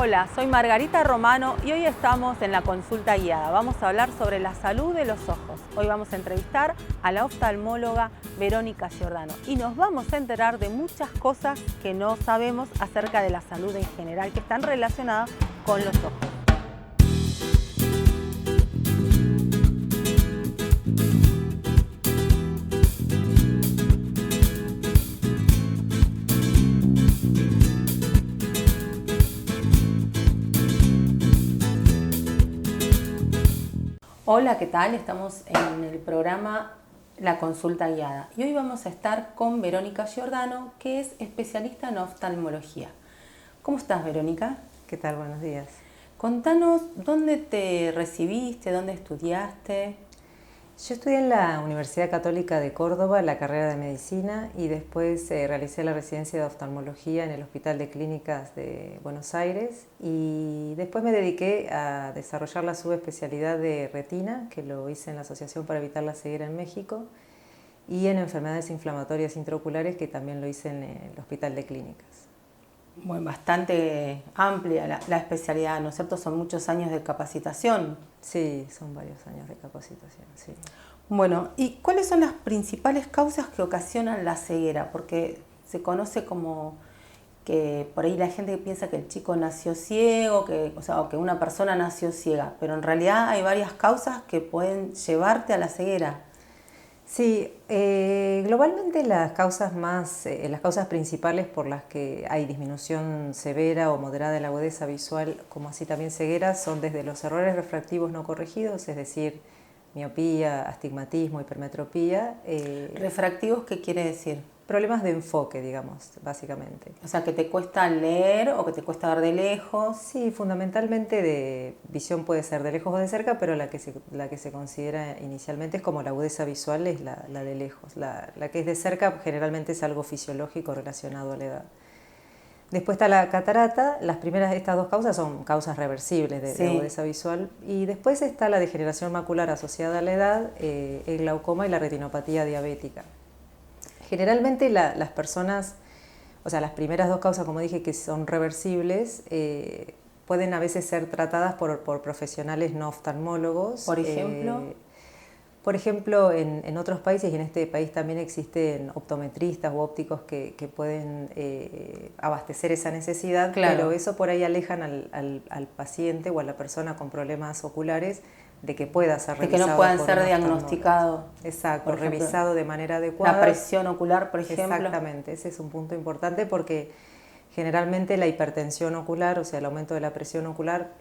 Hola, soy Margarita Romano y hoy estamos en la consulta guiada. Vamos a hablar sobre la salud de los ojos. Hoy vamos a entrevistar a la oftalmóloga Verónica Giordano y nos vamos a enterar de muchas cosas que no sabemos acerca de la salud en general que están relacionadas con los ojos. Hola, ¿qué tal? Estamos en el programa La Consulta Guiada y hoy vamos a estar con Verónica Giordano, que es especialista en oftalmología. ¿Cómo estás, Verónica? ¿Qué tal? Buenos días. Contanos dónde te recibiste, dónde estudiaste. Yo estudié en la Universidad Católica de Córdoba la carrera de Medicina y después realicé la residencia de oftalmología en el Hospital de Clínicas de Buenos Aires y después me dediqué a desarrollar la subespecialidad de retina, que lo hice en la Asociación para Evitar la Ceguera en México, y en enfermedades inflamatorias intraoculares, que también lo hice en el Hospital de Clínicas. Bueno, bastante amplia la especialidad, ¿no es cierto? Son muchos años de capacitación. Sí, son varios años de capacitación, sí. Bueno, ¿y cuáles son las principales causas que ocasionan la ceguera? Porque se conoce como que por ahí la gente piensa que el chico nació ciego, o que una persona nació ciega, pero en realidad hay varias causas que pueden llevarte a la ceguera. Sí, globalmente las causas principales por las que hay disminución severa o moderada de la agudeza visual, como así también ceguera, son desde los errores refractivos no corregidos, es decir, miopía, astigmatismo, hipermetropía. ¿Refractivos qué quiere decir? Problemas de enfoque, digamos, básicamente. O sea, que te cuesta leer o que te cuesta ver de lejos. Sí, fundamentalmente de visión puede ser de lejos o de cerca, pero la que se considera inicialmente es como la agudeza visual, es la de lejos. La que es de cerca generalmente es algo fisiológico relacionado a la edad. Después está la catarata. Estas dos causas son causas reversibles de agudeza visual. Y después está la degeneración macular asociada a la edad, el glaucoma y la retinopatía diabética. Generalmente las personas, o sea, las primeras dos causas, como dije, que son reversibles, pueden a veces ser tratadas por profesionales no oftalmólogos. ¿Por ejemplo? Por ejemplo, en otros países y en este país también existen optometristas u ópticos que pueden abastecer esa necesidad, claro. Pero eso por ahí alejan al paciente o a la persona con problemas oculares de que pueda ser revisado. De que no puedan ser diagnosticados. Exacto, revisado de manera adecuada. La presión ocular, por ejemplo. Exactamente, ese es un punto importante porque generalmente la hipertensión ocular, o sea, el aumento de la presión ocular,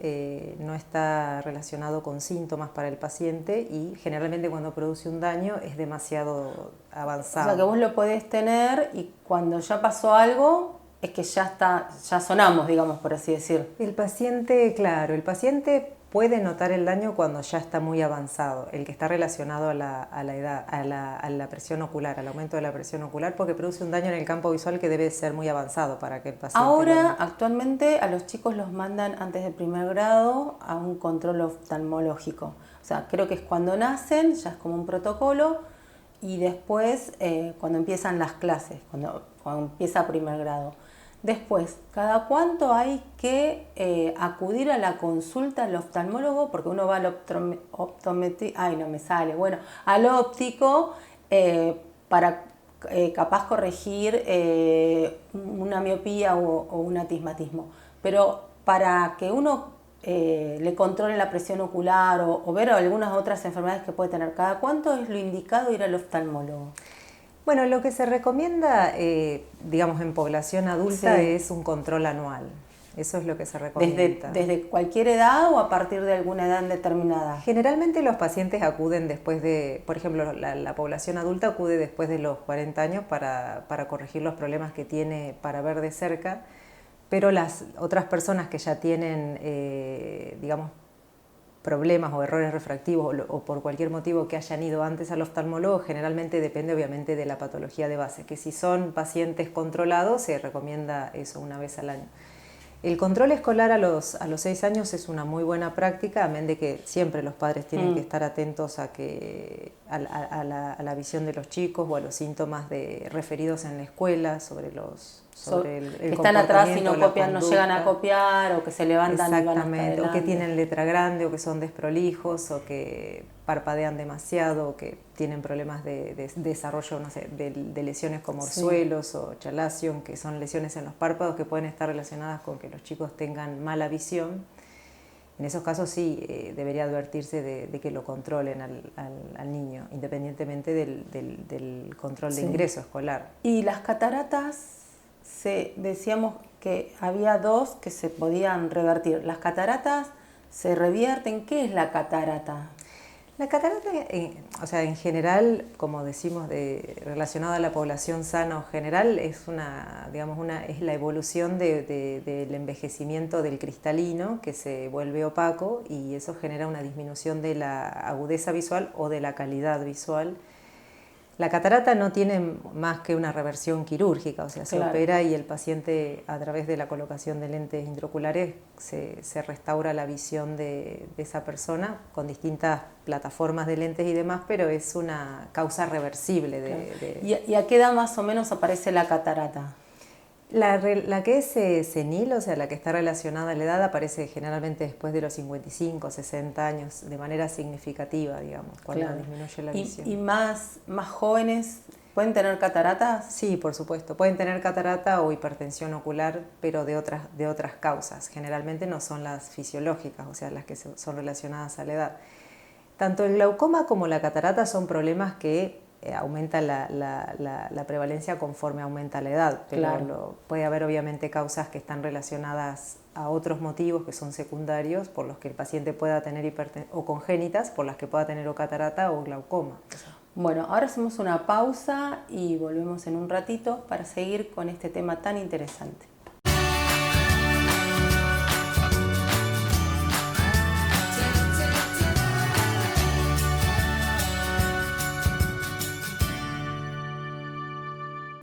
no está relacionado con síntomas para el paciente y generalmente cuando produce un daño es demasiado avanzado. O sea, que vos lo podés tener y cuando ya pasó algo es que ya sonamos, digamos, por así decir. El paciente puede notar el daño cuando ya está muy avanzado, el que está relacionado a la edad, a la presión ocular, al aumento de la presión ocular, porque produce un daño en el campo visual que debe ser muy avanzado para que el paciente... Ahora, actualmente, a los chicos los mandan antes del primer grado a un control oftalmológico. O sea, creo que es cuando nacen, ya es como un protocolo, y después cuando empiezan las clases, cuando empieza primer grado. Después, ¿cada cuánto hay que acudir a la consulta al oftalmólogo? Porque uno va al al óptico para capaz corregir una miopía o un astigmatismo. Pero para que uno le controle la presión ocular o ver algunas otras enfermedades que puede tener, ¿cada cuánto es lo indicado ir al oftalmólogo? Bueno, lo que se recomienda, digamos, en población adulta es un control anual. Eso es lo que se recomienda. ¿Desde cualquier edad o a partir de alguna edad determinada? Generalmente los pacientes acuden después de, por ejemplo, la población adulta acude después de los 40 años para corregir los problemas que tiene para ver de cerca, pero las otras personas que ya tienen, digamos, problemas o errores refractivos o por cualquier motivo que hayan ido antes al oftalmólogo, generalmente depende obviamente de la patología de base, que si son pacientes controlados se recomienda eso una vez al año. El control escolar a los 6 años es una muy buena práctica, amén de que siempre los padres tienen que estar atentos a la visión de los chicos o a los síntomas referidos en la escuela sobre sobre que están atrás y no la copian, no conducta. llegan a copiar, o que se levantan y van hasta Exactamente, o que adelante. tienen letra grande, o que son desprolijos, o que parpadean demasiado, o que tienen problemas de desarrollo, no sé, de lesiones como orzuelos o chalazion, que son lesiones en los párpados que pueden estar relacionadas con que los chicos tengan mala visión. En esos casos sí debería advertirse de que lo controlen al niño, independientemente del control de ingreso escolar. Y las cataratas, decíamos que había dos que se podían revertir. ¿Las cataratas se revierten? ¿Qué es la catarata? La catarata, o sea, en general, como decimos, relacionada a la población sana o general, es es la evolución del envejecimiento del cristalino que se vuelve opaco, y eso genera una disminución de la agudeza visual o de la calidad visual. La catarata no tiene más que una reversión quirúrgica, o sea, se opera y el paciente, a través de la colocación de lentes intraoculares, se restaura la visión de esa persona con distintas plataformas de lentes y demás, pero es una causa reversible. ¿Y a qué edad más o menos aparece la catarata? La que es senil, o sea, la que está relacionada a la edad, aparece generalmente después de los 55, 60 años, de manera significativa, digamos, cuando disminuye la visión. ¿Y más jóvenes pueden tener cataratas? Sí, por supuesto. Pueden tener catarata o hipertensión ocular, pero de otras causas. Generalmente no son las fisiológicas, o sea, las que son relacionadas a la edad. Tanto el glaucoma como la catarata son problemas que aumenta la prevalencia conforme aumenta la edad, pero puede haber obviamente causas que están relacionadas a otros motivos que son secundarios por los que el paciente pueda tener o congénitas por las que pueda tener o catarata o glaucoma. Bueno, ahora hacemos una pausa y volvemos en un ratito para seguir con este tema tan interesante.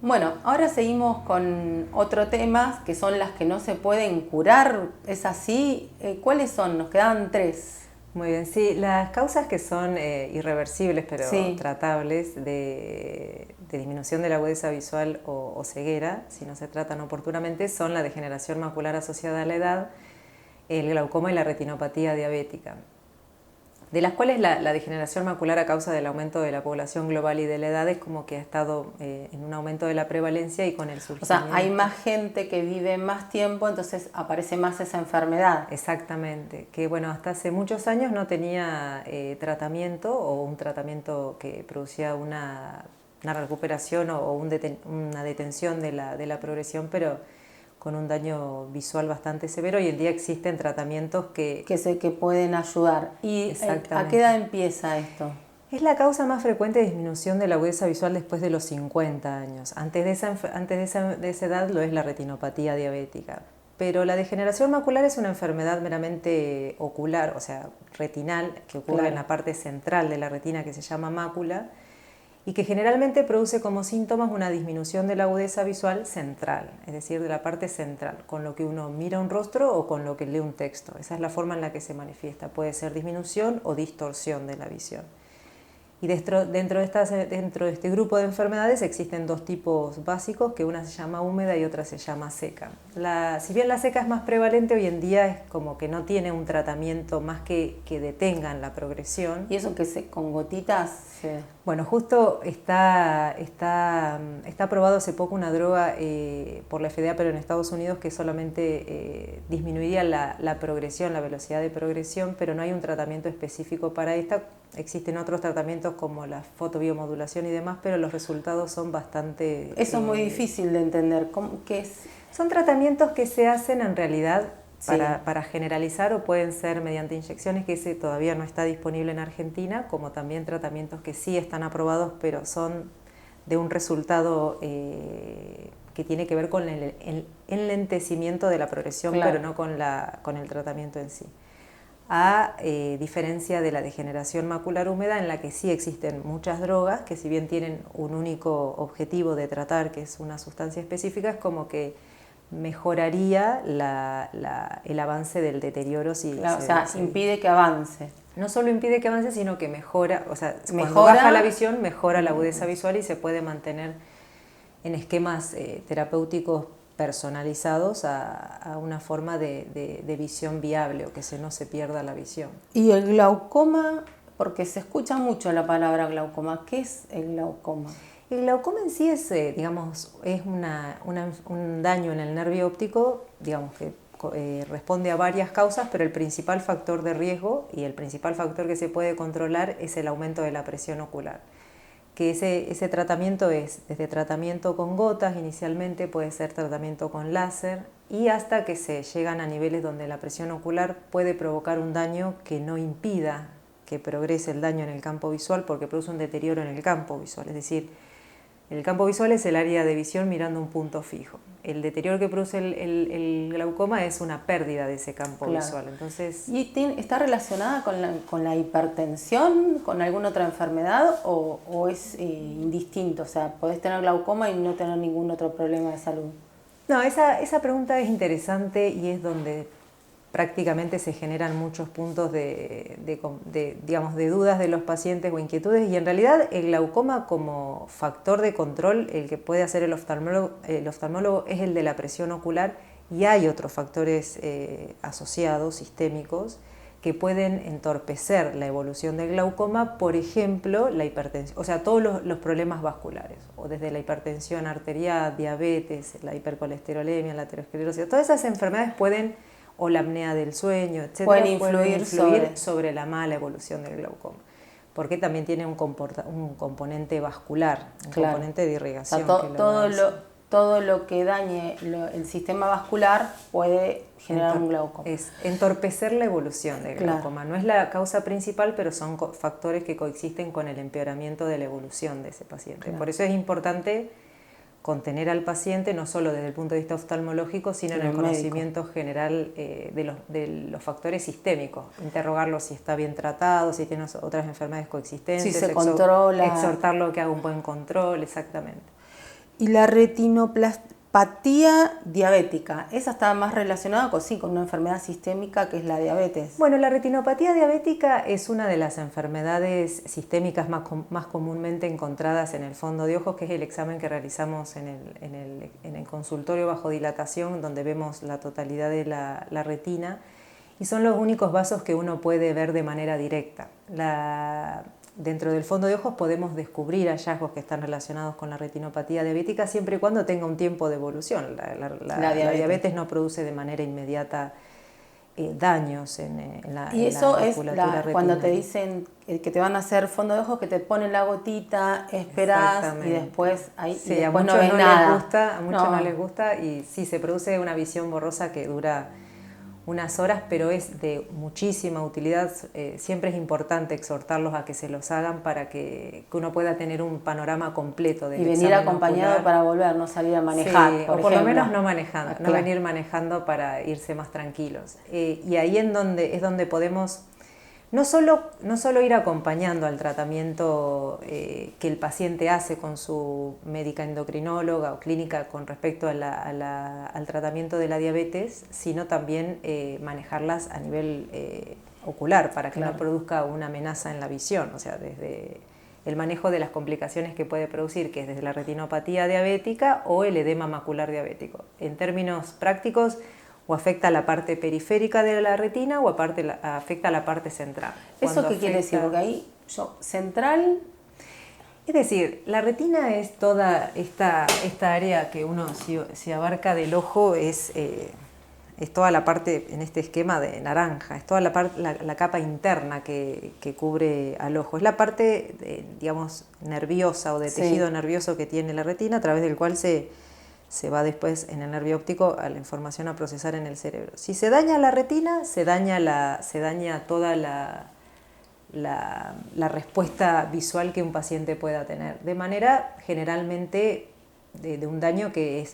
Bueno, ahora seguimos con otro tema, que son las que no se pueden curar. ¿Es así? ¿Cuáles son? Nos quedan 3. Muy bien, sí. Las causas que son irreversibles pero tratables de disminución de la agudeza visual o ceguera, si no se tratan oportunamente, son la degeneración macular asociada a la edad, el glaucoma y la retinopatía diabética, de las cuales la degeneración macular a causa del aumento de la población global y de la edad es como que ha estado en un aumento de la prevalencia y con el surgimiento. O sea, hay más gente que vive más tiempo, entonces aparece más esa enfermedad. Exactamente, que bueno, hasta hace muchos años no tenía tratamiento o un tratamiento que producía una recuperación o una detención de la progresión, pero con un daño visual bastante severo. Hoy en día existen tratamientos que pueden ayudar. ¿Y a qué edad empieza esto? Es la causa más frecuente de disminución de la agudeza visual después de los 50 años. Antes de esa edad lo es la retinopatía diabética. Pero la degeneración macular es una enfermedad meramente ocular, o sea, retinal, que ocurre en la parte central de la retina, que se llama mácula, y que generalmente produce como síntomas una disminución de la agudeza visual central, es decir, de la parte central, con lo que uno mira un rostro o con lo que lee un texto. Esa es la forma en la que se manifiesta. Puede ser disminución o distorsión de la visión. Y dentro de este grupo de enfermedades existen 2 tipos básicos, que una se llama húmeda y otra se llama seca. Si bien la seca es más prevalente, hoy en día es como que no tiene un tratamiento más que detengan la progresión. ¿Y eso con gotitas? Bueno, justo está aprobado hace poco una droga por la FDA, pero en Estados Unidos, que solamente disminuiría la progresión, la velocidad de progresión, pero no hay un tratamiento específico para esta. Existen otros tratamientos como la fotobiomodulación y demás, pero los resultados son bastante... Eso es muy difícil de entender. ¿Qué es? Son tratamientos que se hacen en realidad para generalizar, o pueden ser mediante inyecciones, que ese todavía no está disponible en Argentina, como también tratamientos que sí están aprobados, pero son de un resultado que tiene que ver con el enlentecimiento de la progresión, pero no con el tratamiento en sí. A diferencia de la degeneración macular húmeda, en la que sí existen muchas drogas que, si bien tienen un único objetivo de tratar, que es una sustancia específica, es como que mejoraría el avance del deterioro. Impide que avance. No solo impide que avance, sino que mejora, o sea, cuando baja la visión, mejora la agudeza visual y se puede mantener en esquemas terapéuticos personalizados a una forma de visión viable o que no se pierda la visión. Y el glaucoma, porque se escucha mucho la palabra glaucoma, ¿qué es el glaucoma? El glaucoma en sí es, digamos, es un daño en el nervio óptico, digamos que responde a varias causas, pero el principal factor de riesgo y el principal factor que se puede controlar es el aumento de la presión ocular. Que ese tratamiento es desde tratamiento con gotas inicialmente, puede ser tratamiento con láser, y hasta que se llegan a niveles donde la presión ocular puede provocar un daño que no impida que progrese el daño en el campo visual, porque produce un deterioro en el campo visual. Es decir, el campo visual es el área de visión mirando un punto fijo. El deterioro que produce el glaucoma es una pérdida de ese campo visual. Entonces, ¿Y está relacionada con la hipertensión, con alguna otra enfermedad o es indistinto? O sea, podés tener glaucoma y no tener ningún otro problema de salud. No, esa pregunta es interesante y es donde prácticamente se generan muchos puntos digamos, de dudas de los pacientes o inquietudes, y en realidad el glaucoma como factor de control, el que puede hacer el oftalmólogo es el de la presión ocular, y hay otros factores asociados, sistémicos, que pueden entorpecer la evolución del glaucoma, por ejemplo, la hipertensión, o sea, todos los problemas vasculares, o desde la hipertensión arterial, diabetes, la hipercolesterolemia, la aterosclerosis, todas esas enfermedades o la apnea del sueño, etcétera, pueden influir sobre la mala evolución del glaucoma, porque también tiene un componente vascular, un componente de irrigación. O sea, todo lo que dañe el sistema vascular puede generar un glaucoma. Es entorpecer la evolución del glaucoma. No es la causa principal, pero son factores que coexisten con el empeoramiento de la evolución de ese paciente. Por eso es importante contener al paciente, no solo desde el punto de vista oftalmológico, sino en el conocimiento general de los factores sistémicos. Interrogarlo si está bien tratado, si tiene otras enfermedades coexistentes. Si se controla. Exhortarlo a que haga un buen control, exactamente. Y la retinopatía diabética, esa está más relacionada con una enfermedad sistémica que es la diabetes. Bueno, la retinopatía diabética es una de las enfermedades sistémicas más comúnmente encontradas en el fondo de ojos, que es el examen que realizamos en el consultorio bajo dilatación, donde vemos la totalidad de la retina, y son los únicos vasos que uno puede ver de manera directa. Dentro del fondo de ojos podemos descubrir hallazgos que están relacionados con la retinopatía diabética siempre y cuando tenga un tiempo de evolución. La diabetes no produce de manera inmediata daños en la y eso la es vasculatura cuando te dicen que te van a hacer fondo de ojos, que te ponen la gotita, esperás y después ahí sí, y después a muchos no ves nada. A muchos no les gusta, y sí, se produce una visión borrosa que dura unas horas, pero es de muchísima utilidad. Siempre es importante exhortarlos a que se los hagan para que uno pueda tener un panorama completo del examen y venir acompañado ocular. Para volver, no salir a manejar, sí, por o por lo ejemplo. menos no manejando, no venir manejando para irse más tranquilos. Y ahí es donde podemos no solo ir acompañando al tratamiento que el paciente hace con su médica endocrinóloga o clínica con respecto al tratamiento de la diabetes, sino también manejarlas a nivel ocular para que no produzca una amenaza en la visión, o sea, desde el manejo de las complicaciones que puede producir, que es desde la retinopatía diabética o el edema macular diabético. En términos prácticos, o afecta a la parte periférica de la retina o afecta a la parte central. ¿Eso qué quiere decir? Porque ahí central... Es decir, la retina es toda esta área que uno, si abarca del ojo, es toda la parte, en este esquema de naranja, es toda la capa interna que cubre al ojo. Es la parte, digamos, nerviosa o de tejido nervioso que tiene la retina, a través del cual se va después en el nervio óptico a la información a procesar en el cerebro. Si se daña la retina, se daña toda la respuesta visual que un paciente pueda tener, de manera generalmente de un daño que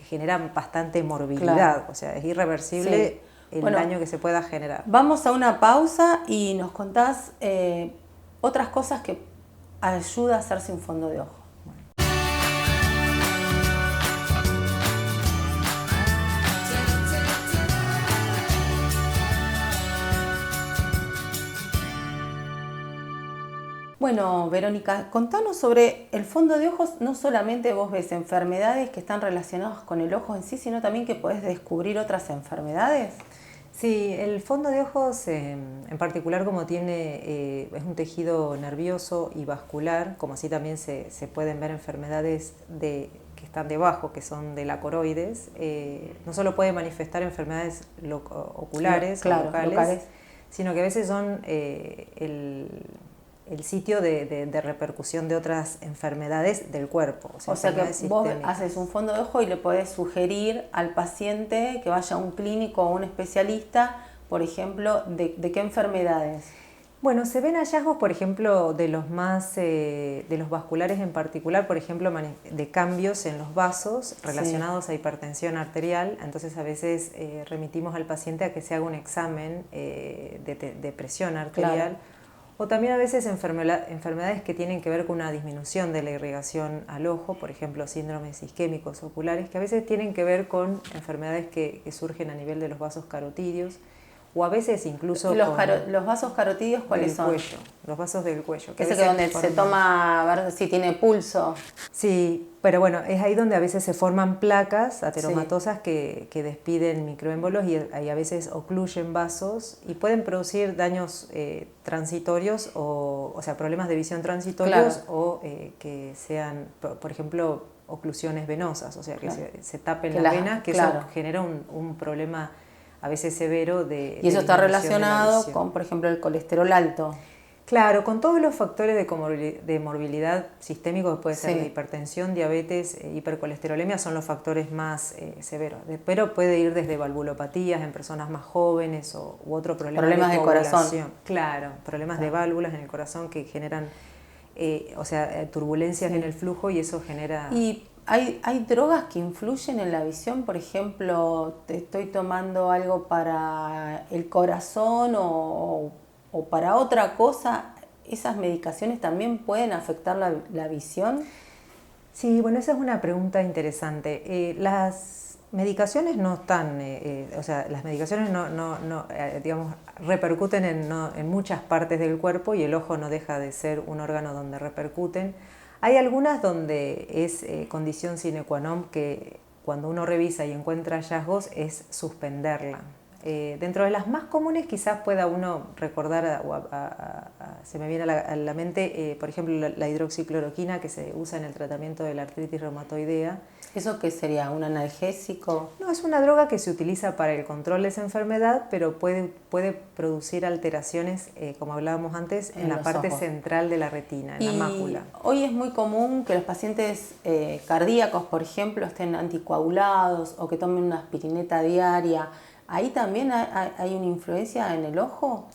genera bastante morbilidad, o sea, es irreversible el daño que se pueda generar. Vamos a una pausa y nos contás otras cosas que ayuda a hacerse un fondo de ojo. Bueno, Verónica, contanos sobre el fondo de ojos. No solamente vos ves enfermedades que están relacionadas con el ojo en sí, sino también que podés descubrir otras enfermedades. Sí, el fondo de ojos en particular como es un tejido nervioso y vascular, como así también se pueden ver enfermedades que están debajo, que son de la coroides, no solo puede manifestar enfermedades oculares Claro, o locales, locales, sino que a veces son el sitio de repercusión de otras enfermedades del cuerpo. O sea que vos sistémicas. haces un fondo de ojo y le podés sugerir al paciente que vaya a un clínico o un especialista, por ejemplo, de qué enfermedades. Bueno, se ven hallazgos, por ejemplo, de los vasculares en particular, por ejemplo, de cambios en los vasos relacionados a hipertensión arterial. Entonces, a veces remitimos al paciente a que se haga un examen de presión arterial. Claro. O también a veces enfermedades que tienen que ver con una disminución de la irrigación al ojo, por ejemplo, síndromes isquémicos oculares, que a veces tienen que ver con enfermedades que surgen a nivel de los vasos carotídeos, o a veces incluso los vasos carotídeos, ¿cuáles son? Cuello, los vasos del cuello. Ese que donde se toma a ver si tiene pulso. Sí, pero bueno, es ahí donde a veces se forman placas ateromatosas que despiden microémbolos y a veces ocluyen vasos y pueden producir daños transitorios o sea, problemas de visión transitorios. Claro. O que sean, por ejemplo, oclusiones venosas, o sea, que se tapen las venas, que eso genera un problema a veces severo y eso está relacionado con, por ejemplo, el colesterol alto. Claro, con todos los factores de morbilidad sistémico, que puede ser la hipertensión, diabetes, hipercolesterolemia, son los factores más severos. Pero puede ir desde valvulopatías en personas más jóvenes u otro problema de corazón. Claro, problemas de válvulas en el corazón que generan turbulencias en el flujo y eso genera... ¿Y hay drogas que influyen en la visión? Por ejemplo, te estoy tomando algo para el corazón o para otra cosa. ¿Esas medicaciones también pueden afectar la visión? Sí, bueno, esa es una pregunta interesante. Las medicaciones no están, las medicaciones digamos, repercuten en muchas partes del cuerpo y el ojo no deja de ser un órgano donde repercuten. Hay algunas donde es condición sine qua non que cuando uno revisa y encuentra hallazgos es suspenderla. Dentro de las más comunes quizás pueda uno recordar, se me viene a la mente, por ejemplo, la hidroxicloroquina que se usa en el tratamiento de la artritis reumatoidea. ¿Eso qué sería? ¿Un analgésico? No, es una droga que se utiliza para el control de esa enfermedad, pero puede producir alteraciones, como hablábamos antes, en la parte central de la retina, en la mácula. Hoy es muy común que los pacientes cardíacos, por ejemplo, estén anticoagulados o que tomen una aspirineta diaria. ¿Ahí también hay una influencia en el ojo?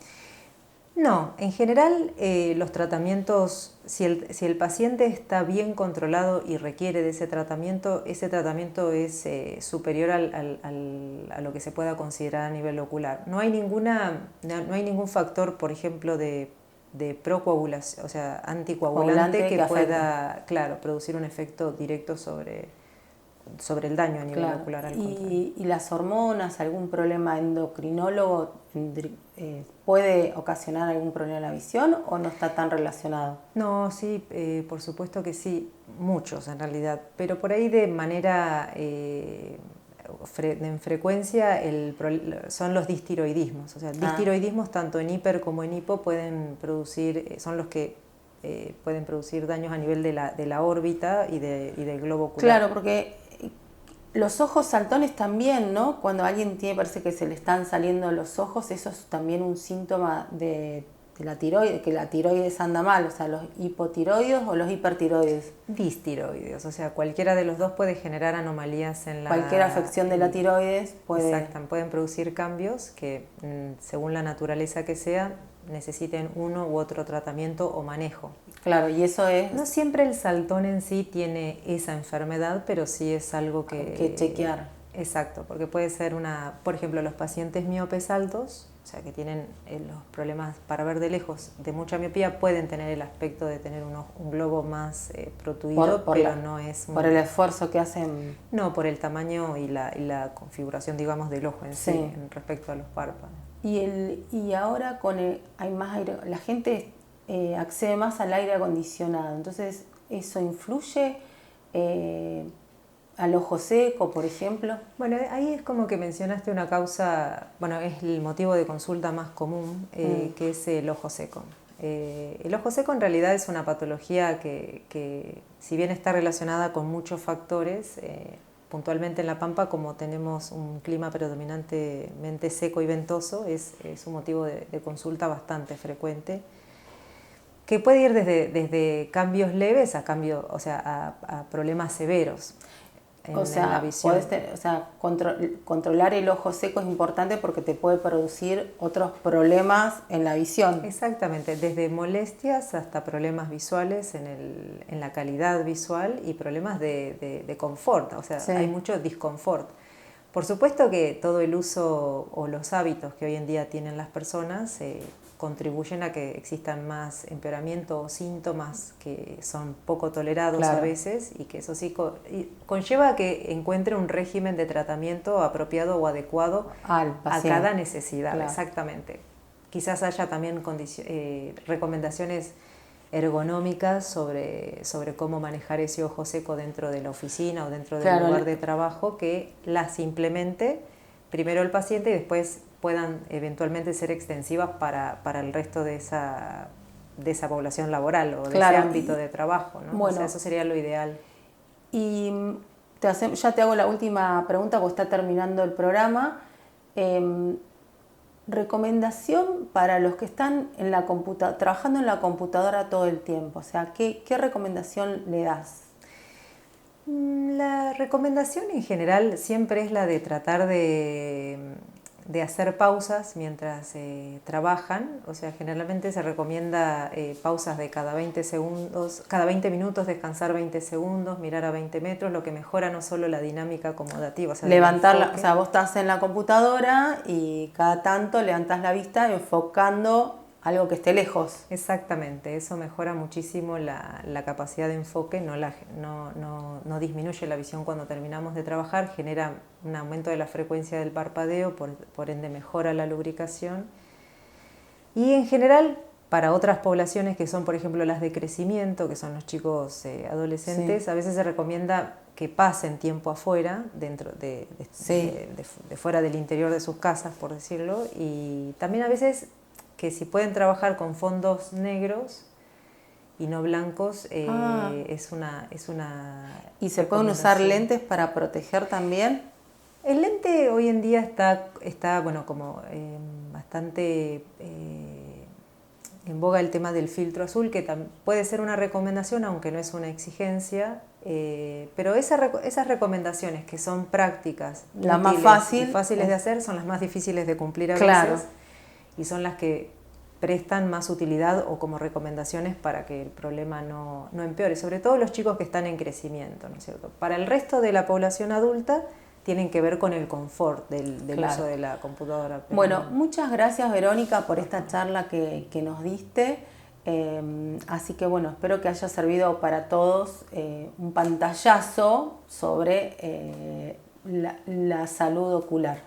No, en general los tratamientos, si el paciente está bien controlado y requiere de ese tratamiento es superior a lo que se pueda considerar a nivel ocular. No hay ningún factor, por ejemplo, de procoagulación, o sea, anticoagulante que pueda, producir un efecto directo sobre el daño a nivel ocular. Al ¿Y las hormonas, algún problema endocrinólogo puede ocasionar algún problema en la visión o no está tan relacionado? No, sí, por supuesto que sí, muchos en realidad, pero por ahí de manera en frecuencia son los distiroidismos, o sea, distiroidismos tanto en hiper como en hipo pueden producir, son los que pueden producir daños a nivel de la órbita y del globo ocular. Claro, porque los ojos saltones también, ¿no? Cuando alguien parece que se le están saliendo los ojos, eso es también un síntoma de la tiroides, que la tiroides anda mal, o sea, los hipotiroides o los hipertiroides. Distiroides, o sea, cualquiera de los dos puede generar anomalías en la... Cualquier afección de la tiroides puede... Exacto, pueden producir cambios que, según la naturaleza que sea, necesiten uno u otro tratamiento o manejo. Claro, y eso es... No siempre el saltón en sí tiene esa enfermedad, pero sí es algo que chequear. Exacto, porque puede ser por ejemplo, los pacientes miopes altos, o sea, que tienen los problemas para ver de lejos de mucha miopía, pueden tener el aspecto de tener un globo más protuido, pero no es... Por el esfuerzo que hacen... No, por el tamaño y la configuración, digamos, del ojo en sí respecto a los párpados. Y ahora hay más aire, la gente accede más al aire acondicionado. Entonces, ¿eso influye al ojo seco, por ejemplo? Bueno, ahí es como que mencionaste una causa, bueno, es el motivo de consulta más común, que es el ojo seco. El ojo seco en realidad es una patología que si bien está relacionada con muchos factores, puntualmente en La Pampa, como tenemos un clima predominantemente seco y ventoso, es un motivo de consulta bastante frecuente, que puede ir desde cambios leves a a problemas severos en la visión. Controlar el ojo seco es importante porque te puede producir otros problemas en la visión. Exactamente, desde molestias hasta problemas visuales en la calidad visual y problemas de confort, sí. Hay mucho disconfort. Por supuesto que todo el uso o los hábitos que hoy en día tienen las personas contribuyen a que existan más empeoramiento o síntomas que son poco tolerados a veces, y que eso sí conlleva a que encuentre un régimen de tratamiento apropiado o adecuado a cada necesidad. Exactamente. Quizás haya también recomendaciones ergonómicas sobre cómo manejar ese ojo seco dentro de la oficina o dentro del lugar de trabajo, que las implemente primero el paciente y después puedan eventualmente ser extensivas para el resto de esa población laboral o de ese ámbito de trabajo, ¿no? Bueno, eso sería lo ideal. Y ya te hago la última pregunta porque está terminando el programa. Recomendación para los que están trabajando en la computadora todo el tiempo, o sea, ¿qué recomendación le das? La recomendación en general siempre es la de tratar de hacer pausas mientras trabajan, o sea, generalmente se recomienda pausas de cada 20 segundos, cada 20 minutos descansar 20 segundos, mirar a 20 metros, lo que mejora no solo la dinámica acomodativa, o sea, levantarla, o sea, vos estás en la computadora y cada tanto levantás la vista enfocando algo que esté lejos. Exactamente, eso mejora muchísimo la capacidad de enfoque, no disminuye la visión cuando terminamos de trabajar, genera un aumento de la frecuencia del parpadeo, por ende mejora la lubricación. Y en general, para otras poblaciones que son, por ejemplo, las de crecimiento, que son los chicos adolescentes, a veces se recomienda que pasen tiempo afuera, dentro de fuera del interior de sus casas, por decirlo, y también a veces que si pueden trabajar con fondos negros y no blancos, es una ¿Y se pueden usar lentes para proteger también? El lente hoy en día está bueno, como bastante en boga el tema del filtro azul, que puede ser una recomendación, aunque no es una exigencia, pero esas recomendaciones que son prácticas, las más fáciles de hacer, son las más difíciles de cumplir a veces, y son las que prestan más utilidad o como recomendaciones para que el problema no empeore, sobre todo los chicos que están en crecimiento, ¿no es cierto? Para el resto de la población adulta tienen que ver con el confort del uso de la computadora. Bueno, muchas gracias, Verónica, por esta charla que nos diste. Así que bueno, espero que haya servido para todos un pantallazo sobre la salud ocular.